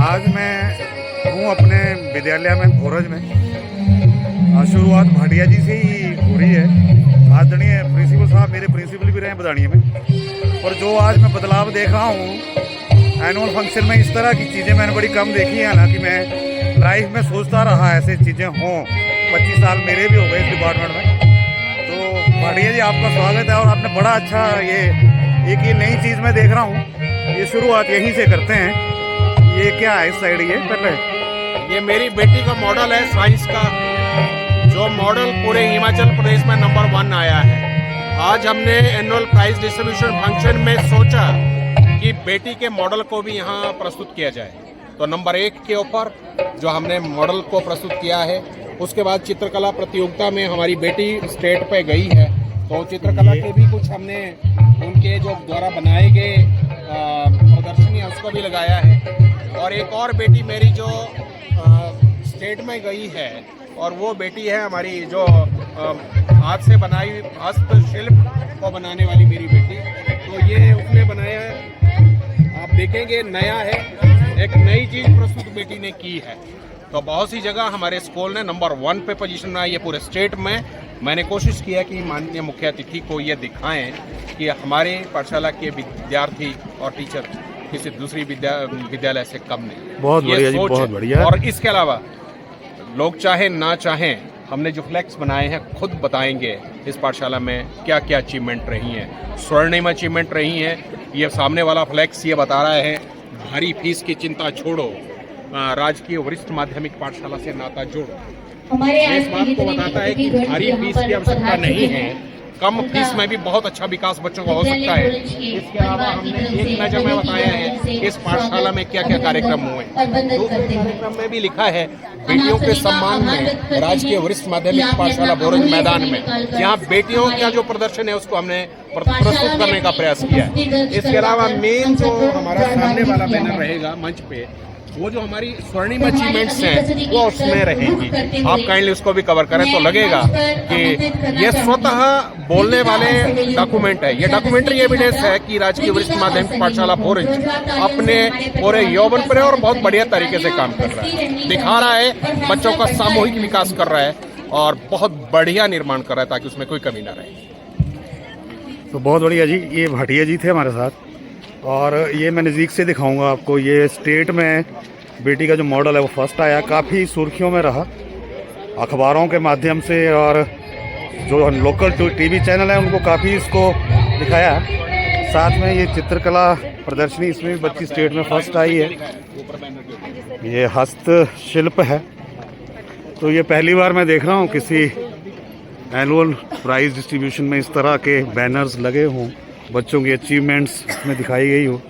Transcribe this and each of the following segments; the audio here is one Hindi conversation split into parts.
आज मैं हूँ अपने विद्यालय में भोरज में। शुरुआत भाटिया जी से ही हो रही है। आदरणीय प्रिंसिपल साहब मेरे प्रिंसिपल भी रहे हैं बदानिया में। और जो आज मैं बदलाव देख रहा हूँ एनुअल फंक्शन में, इस तरह की चीज़ें मैंने बड़ी कम देखी हैं। हालांकि मैं लाइफ में सोचता रहा ऐसे चीज़ें हों, 25 साल मेरे भी हो गए इस डिपार्टमेंट में। तो भाटिया जी आपका स्वागत है। और आपने बड़ा अच्छा ये नई चीज़ मैं देख रहा हूँ, ये शुरुआत यहीं से करते हैं। ये क्या है इस साइड? ये पहले ये मेरी बेटी का मॉडल है साइंस का, जो मॉडल पूरे हिमाचल प्रदेश में नंबर 1 आया है। आज हमने एनुअल प्राइज डिस्ट्रीब्यूशन फंक्शन में सोचा कि बेटी के मॉडल को भी यहाँ प्रस्तुत किया जाए। तो नंबर 1 के ऊपर जो हमने मॉडल को प्रस्तुत किया है, उसके बाद चित्रकला प्रतियोगिता में हमारी बेटी स्टेट पे गई है, तो चित्रकला के भी कुछ हमने उनके जो द्वारा बनाए गए प्रदर्शनी है उसको भी लगाया है। और एक और बेटी मेरी जो स्टेट में गई है, और वो बेटी है हमारी जो हाथ से बनाई हस्तशिल्प को बनाने वाली मेरी बेटी। तो ये उसने बनाया है, आप देखेंगे नया है, एक नई चीज प्रस्तुत बेटी ने की है। तो बहुत सी जगह हमारे स्कूल ने नंबर 1 पे पोजीशन बनाई है पूरे स्टेट में। मैंने कोशिश किया कि माननीय मुख्य अतिथि को ये दिखाएं कि हमारे पाठशाला के विद्यार्थी और टीचर किसी दूसरी विद्यालय से कम नहीं। बहुत बढ़िया जी, बहुत बढ़िया। और इसके अलावा लोग चाहे ना चाहें, हमने जो फ्लैक्स बनाए हैं खुद बताएंगे इस पाठशाला में क्या क्या अचीवमेंट रही हैं। स्वर्णिम अचीवमेंट रही हैं। ये सामने वाला फ्लैक्स ये बता रहा है, भारी फीस की चिंता छोड़ो, राजकीय वरिष्ठ माध्यमिक पाठशाला से नाता जोड़ो। इस बात को बताता है कि भारी फीस की आवश्यकता नहीं है, कम फीस में भी बहुत अच्छा विकास बच्चों का हो सकता है। इसके अलावा हमने एक नजर में बताया है कि इस पाठशाला में क्या क्या कार्यक्रम हुए। दूसरे कार्यक्रम में भी लिखा है बेटियों के सम्मान में राजकीय वरिष्ठ माध्यमिक पाठशाला भोरज मैदान में, जहाँ बेटियों का जो प्रदर्शन है उसको हमने प्रस्तुत करने का प्रयास किया है। इसके अलावा मेन जो हमारा सामने वाला बैनर रहेगा मंच पे, वो जो हमारी स्वर्णिम अचीवमेंट्स हैं वो उसमें रहेंगी। आप काइंडली उसको भी कवर करें तो लगेगा कि ये स्वतः बोलने वाले डॉक्यूमेंट है। ये डॉक्यूमेंट्री एविडेंस है कि राजकीय वरिष्ठ माध्यमिक पाठशाला भोरज अपने पूरे यौवन पर और बहुत बढ़िया तरीके से काम कर रहा है, दिखा रहा है बच्चों का सामूहिक विकास कर रहा है और बहुत बढ़िया निर्माण कर रहा है ताकि उसमें कोई कमी ना रहे। तो बहुत बढ़िया जी। ये भाटिया जी थे हमारे साथ, और ये मैं नज़दीक से दिखाऊंगा आपको। ये स्टेट में बेटी का जो मॉडल है वो फर्स्ट आया, काफ़ी सुर्खियों में रहा अखबारों के माध्यम से, और जो लोकल टीवी चैनल है उनको काफ़ी इसको दिखाया। साथ में ये चित्रकला प्रदर्शनी, इसमें भी बच्ची स्टेट में फर्स्ट आई है। ये हस्तशिल्प है। तो ये पहली बार मैं देख रहा हूँ किसी एनुअल प्राइज डिस्ट्रीब्यूशन में इस तरह के बैनर्स लगे हों, बच्चों की अचीवमेंट्स इसमें दिखाई गई हो।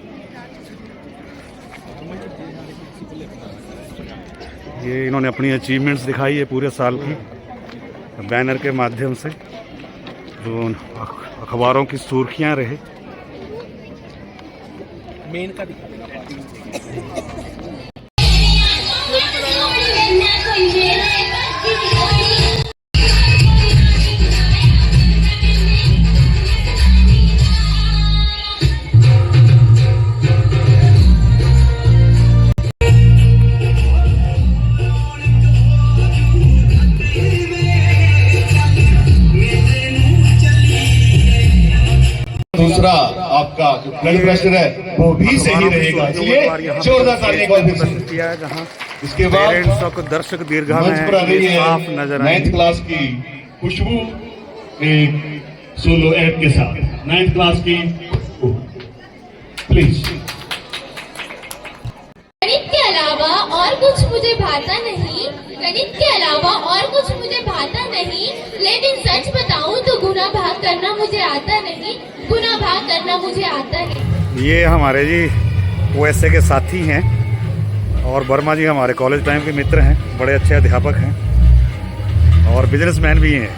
ये इन्होंने अपनी अचीवमेंट्स दिखाई है पूरे साल की बैनर के माध्यम से, जो अखबारों की सुर्खियां रहे। मेन का दूसरा आपका जो ब्लड प्रेशर है वो भी सही रहेगा, इसलिए जोरदार तालियां किया है। जहाँ इसके बाद दर्शक दीर्घा मंच पर आ रही है साफ नजर 9th क्लास की खुशबू, एक सोलो एक्ट के साथ 9th क्लास की प्लीज। गणित के अलावा और कुछ मुझे भाता नहीं, गणित के अलावा और कुछ मुझे भाता नहीं, लेकिन सच बताऊं तो गुना भाग करना मुझे आता नहीं, गुना भाग करना मुझे आता नहीं। ये हमारे जी ओएसए के साथी हैं, और वर्मा जी हमारे कॉलेज टाइम के मित्र हैं, बड़े अच्छे अध्यापक हैं और बिजनेसमैन भी हैं।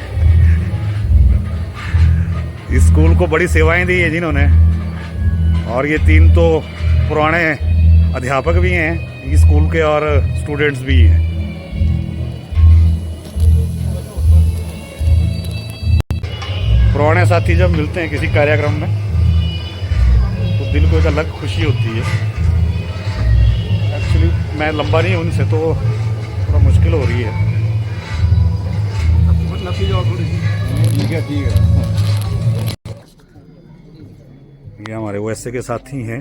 इस स्कूल को बड़ी सेवाएं दी हैं जिन्होंने, और ये 3 तो पुराने अध्यापक भी हैं इस स्कूल के और स्टूडेंट्स भी हैं। पुराने साथी जब मिलते हैं किसी कार्यक्रम में तो दिल को एक अलग खुशी होती है। एक्चुअली मैं लंबा नहीं हूँ उनसे, तो थोड़ा मुश्किल हो रही है। ठीक है ठीक है। ये हमारे OSA के साथी हैं,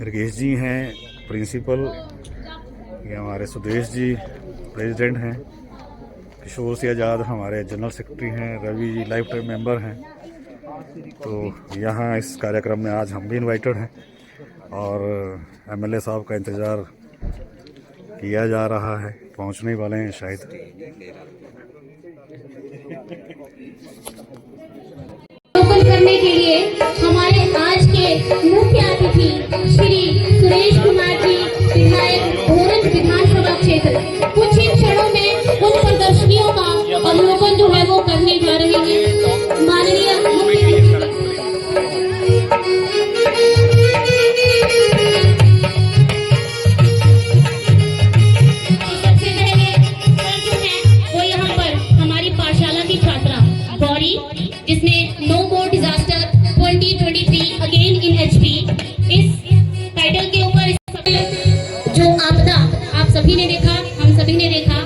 रकेश जी हैं प्रिंसिपल, ये हमारे सुदेश जी प्रेसिडेंट हैं, किशोर सिंह आज़ाद हमारे जनरल सेक्रेटरी हैं, Ravi ji life time member हैं। तो यहाँ इस कार्यक्रम में आज हम भी इनवाइटेड हैं और MLA साहब का इंतज़ार किया जा रहा है, पहुँचने वाले हैं शायद। अवलोकन करने के लिए हमारे आज के मुख्य अतिथि श्री सुरेश कुमार जी, विधायक भोरंज विधानसभा क्षेत्र, कुछ ही क्षणों में उन प्रदर्शनियों का अवलोकन जो है वो करने जा रहे हैं। माननीय मुख्य सबसे पहले सर जो है वो यहाँ पर हमारी पाठशाला की छात्रा गौरी, जिसने no more disaster 2023 again in HP, इस टाइटल के ऊपर जो आपदा आप सभी ने देखा, हम सभी ने देखा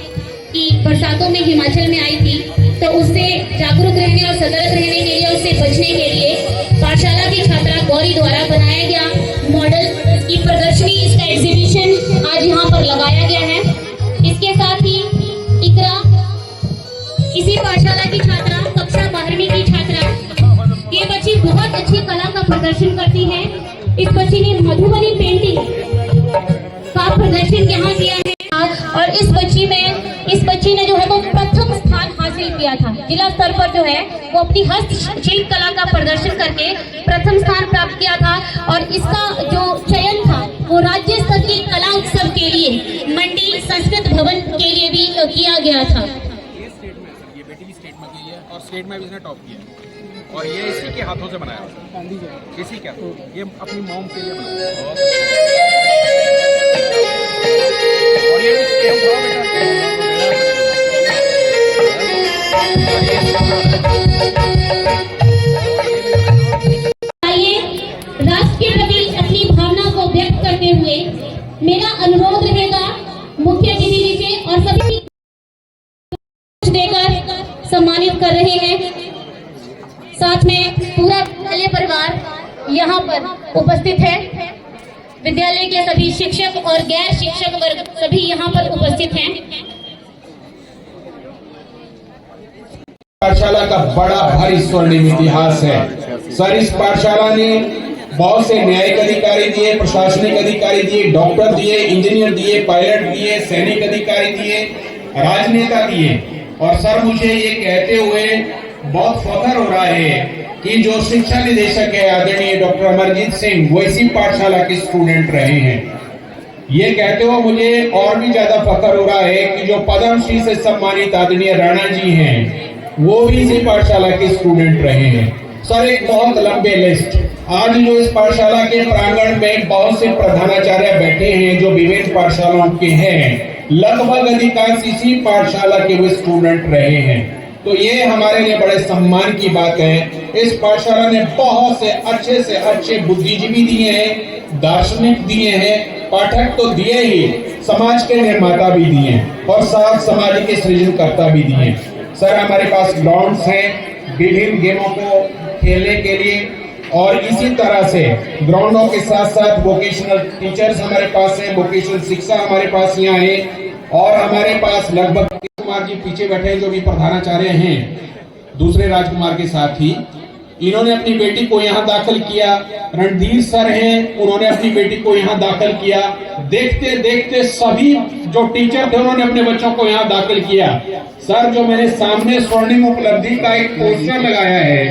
कि बरसातों में हिमाचल में आई थी, तो उससे जागरूक रहने और सतर्क रहने के लिए, उससे बचने के लिए पाठशाला की छात्रा गौरी द्वारा बनाया गया मॉडल की प्रदर्शनी, इसका एग्जीबिशन आज यहाँ पर लगाया गया है। इसके साथ ही इकरा, इसी पाठशाला की छात्रा, कक्षा 12वीं की छात्रा, ये बच्ची बहुत अच्छी कला का प्रदर्शन करती है। इस बच्ची ने मधुबनी पेंटिंग का प्रदर्शन यहाँ किया है और इस बच्ची ने जो है वो प्रथम स्थान हासिल किया था। जिला स्तर पर जो है वो अपनी हस्तशिल्प कला का प्रदर्शन करके प्रथम स्थान प्राप्त किया था और इसका जो चयन था वो राज्य स्तर के कला उत्सव के लिए मंडी संस्कृत भवन के लिए भी किया गया था। ये बेटी भी स्टेट में की है और स्टेट में भी इसने टॉप किया और ये इसी के हाथों से बनाया, इसी का ये अपनी मॉम के लिए बनाया। और ये आइए राष्ट्र के प्रति अपनी भावना को व्यक्त करते हुए मेरा अनुरोध रहेगा मुख्य अतिथि जी से और सभी देकर सम्मानित कर रहे हैं। साथ में पूरा विद्यालय परिवार यहाँ पर उपस्थित है। विद्यालय के सभी शिक्षक और गैर शिक्षक वर्ग सभी यहाँ पर उपस्थित हैं। पाठशाला का बड़ा भारी स्वर्णिम इतिहास है सर। इस पाठशाला ने बहुत से न्यायिक अधिकारी दिए, प्रशासनिक अधिकारी दिए, डॉक्टर दिए, इंजीनियर दिए, पायलट दिए, सैनिक अधिकारी दिए, राजनेता दिए। और सर मुझे ये कहते हुए बहुत फख्र हो रहा है कि जो शिक्षा निदेशक है आदरणीय डॉक्टर अमरजीत सिंह, वो इसी पाठशाला के स्टूडेंट रहे हैं। ये कहते हुए मुझे और भी ज्यादा फख्र हो रहा है कि जो पद्मश्री से सम्मानित आदरणीय राणा जी हैं, वो भी इसी पाठशाला के स्टूडेंट रहे हैं। सर एक बहुत लंबे लिस्ट, आज जो इस पाठशाला के प्रांगण में बहुत से प्रधानाचार्य बैठे हैं जो विभिन्न पाठशालाओं के हैं, लगभग अधिकांश इसी पाठशाला के वो स्टूडेंट रहे हैं। तो ये हमारे लिए बड़े सम्मान की बात है। इस पाठशाला ने बहुत से अच्छे बुद्धिजीवी दिए हैं, दार्शनिक दिए हैं, पाठक तो दिए ही, समाज के निर्माता भी दिए और साथ समाज के सृजनकर्ता भी दिए। सर हमारे पास ग्राउंड्स हैं विभिन्न गेमों को खेलने के लिए और इसी तरह से ग्राउंडों के साथ साथ वोकेशनल टीचर्स हमारे पास है, वोकेशनल शिक्षा हमारे पास यहाँ है। और हमारे पास लगभग कुमार जी पीछे बैठे हैं जो भी प्रधानाचार्य हैं दूसरे राजकुमार के साथ ही, इन्होंने अपनी बेटी को यहाँ दाखिल किया। रणधीर सर हैं, उन्होंने अपनी बेटी को यहाँ दाखिल किया। देखते देखते सभी जो टीचर थे उन्होंने अपने बच्चों को यहाँ दाखिल किया। सर जो मैंने सामने स्वर्णिम उपलब्धि का एक पोस्टर लगाया है,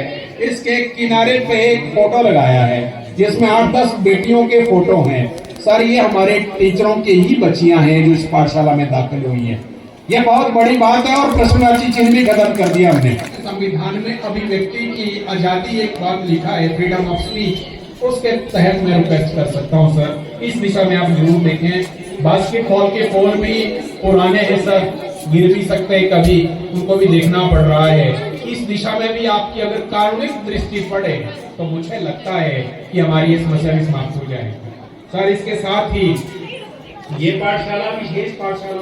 इसके किनारे पे एक फोटो लगाया है जिसमें 8-10 बेटियों के फोटो हैं। सर ये हमारे टीचरों के ही बच्चियां हैं जो इस पाठशाला में दाखिल हुई हैं। ये बहुत बड़ी बात है और प्रश्नवाची चिन्ह भी खत्म कर दिया हमने। संविधान में अभिव्यक्ति की आजादी एक बात लिखा है, फ्रीडम ऑफ स्पीच, उसके तहत मैं रिक्वेस्ट कर सकता हूं सर इस दिशा में आप जरूर देखें। बास्केटबॉल के पोल भी पुराने हैं सर, गिर भी सकते हैं कभी, उनको भी देखना पड़ रहा है। इस दिशा में भी आपकी अगर कारुणिक दृष्टि पड़े तो मुझे लगता है कि हमारी ये समस्या भी समाप्त हो जाएगी। सर इसके साथ ही ये पाठशाला विशेष पाठशाला